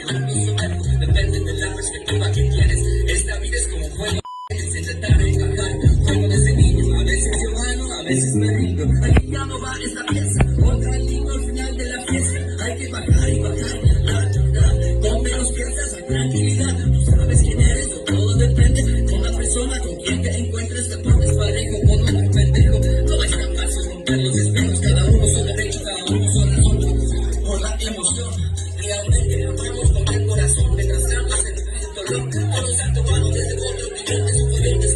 Depende de la perspectiva que tienes. Esta vida es como un juego. Se trata de encajar. Juego desde niño. A veces yo gano, a veces me rindo. Aquí ya no va esta pieza. Otra lindo al final de la fiesta. Hay que bajar y bajar. Con menos piezas hay tranquilidad. Tú sabes quién eres, no todo depende. Con la persona con quien te encuentres, te pones parejo o no un pendejo. No es tan fácil romper los espejos. Cada uno son derecho, cada uno son razón. Por la emoción. Realmente amamos con el corazón, mientras ambos se el dolor. Todos actuando desde otro nivel de su poder de